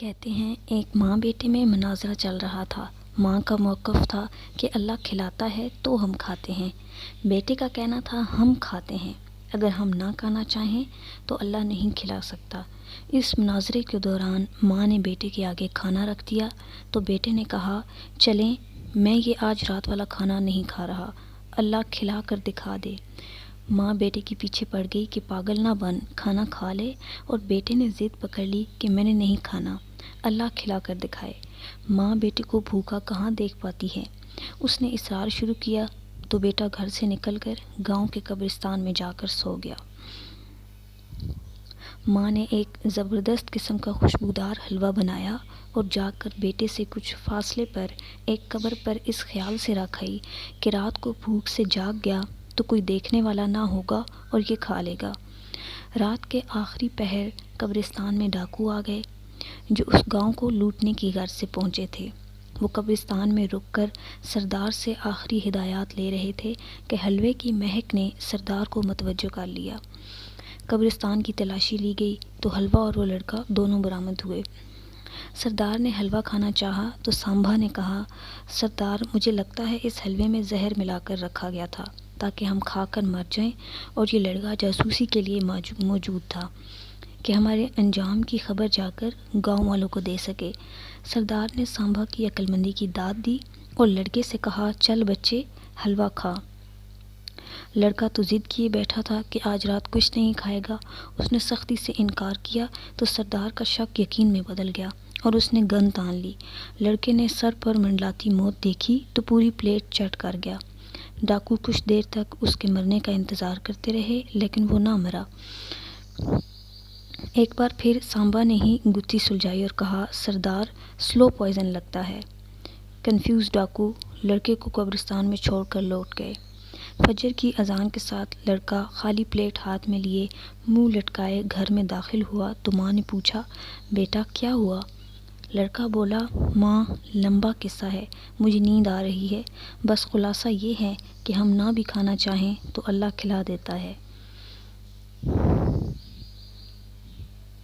کہتے ہیں ایک ماں بیٹے میں مناظرہ چل رہا تھا۔ ماں کا موقف تھا کہ اللہ کھلاتا ہے تو ہم کھاتے ہیں، بیٹے کا کہنا تھا ہم کھاتے ہیں، اگر ہم نہ کھانا چاہیں تو اللہ نہیں کھلا سکتا۔ اس مناظرے کے دوران ماں نے بیٹے کے آگے کھانا رکھ دیا تو بیٹے نے کہا، چلیں میں یہ آج رات والا کھانا نہیں کھا رہا، اللہ کھلا کر دکھا دے۔ ماں بیٹے کے پیچھے پڑ گئی کہ پاگل نہ بن، کھانا کھا لے، اور بیٹے نے ضد پکڑ لی کہ میں نے نہیں کھانا، اللہ کھلا کر دکھائے۔ ماں بیٹے کو بھوکا کہاں دیکھ پاتی ہے، اس نے اصرار شروع کیا تو بیٹا گھر سے نکل کر گاؤں کے قبرستان میں جا کر سو گیا۔ ماں نے ایک زبردست قسم کا خوشبودار حلوہ بنایا اور جا کر بیٹے سے کچھ فاصلے پر ایک قبر پر اس خیال سے رکھ آئی کہ رات کو بھوک سے جاگ گیا تو کوئی دیکھنے والا نہ ہوگا اور یہ کھا لے گا۔ رات کے آخری پہر قبرستان میں ڈاکو آ گئے جو اس گاؤں کو لوٹنے کی غرض سے پہنچے تھے۔ وہ قبرستان میں رک کر سردار سے آخری ہدایات لے رہے تھے کہ حلوے کی مہک نے سردار کو متوجہ کر لیا۔ قبرستان کی تلاشی لی گئی تو حلوہ اور وہ لڑکا دونوں برآمد ہوئے۔ سردار نے حلوہ کھانا چاہا تو سانبا نے کہا، سردار مجھے لگتا ہے اس حلوے میں زہر ملا کر رکھا گیا تھا تاکہ ہم کھا کر مر جائیں، اور یہ لڑکا جاسوسی کے لیے موجود تھا کہ ہمارے انجام کی خبر جا کر گاؤں والوں کو دے سکے۔ سردار نے سانبا کی عقل مندی کی داد دی اور لڑکے سے کہا، چل بچے حلوہ کھا۔ لڑکا تو ضد کیے بیٹھا تھا کہ آج رات کچھ نہیں کھائے گا۔ اس نے سختی سے انکار کیا تو سردار کا شک یقین میں بدل گیا اور اس نے گن تان لی۔ لڑکے نے سر پر منڈلاتی موت دیکھی تو پوری پلیٹ چٹ کر گیا۔ ڈاکو کچھ دیر تک اس کے مرنے کا انتظار کرتے رہے لیکن وہ نہ مرا۔ ایک بار پھر سانبا نے ہی گتھی سلجھائی اور کہا، سردار سلو پوائزن لگتا ہے۔ کنفیوز ڈاکو لڑکے کو قبرستان میں چھوڑ کر لوٹ گئے۔ فجر کی اذان کے ساتھ لڑکا خالی پلیٹ ہاتھ میں لیے منہ لٹکائے گھر میں داخل ہوا تو ماں نے پوچھا، بیٹا کیا ہوا؟ لڑکا بولا، ماں لمبا قصہ ہے، مجھے نیند آ رہی ہے، بس خلاصہ یہ ہے کہ ہم نہ بھی کھانا چاہیں تو اللہ کھلا دیتا ہے۔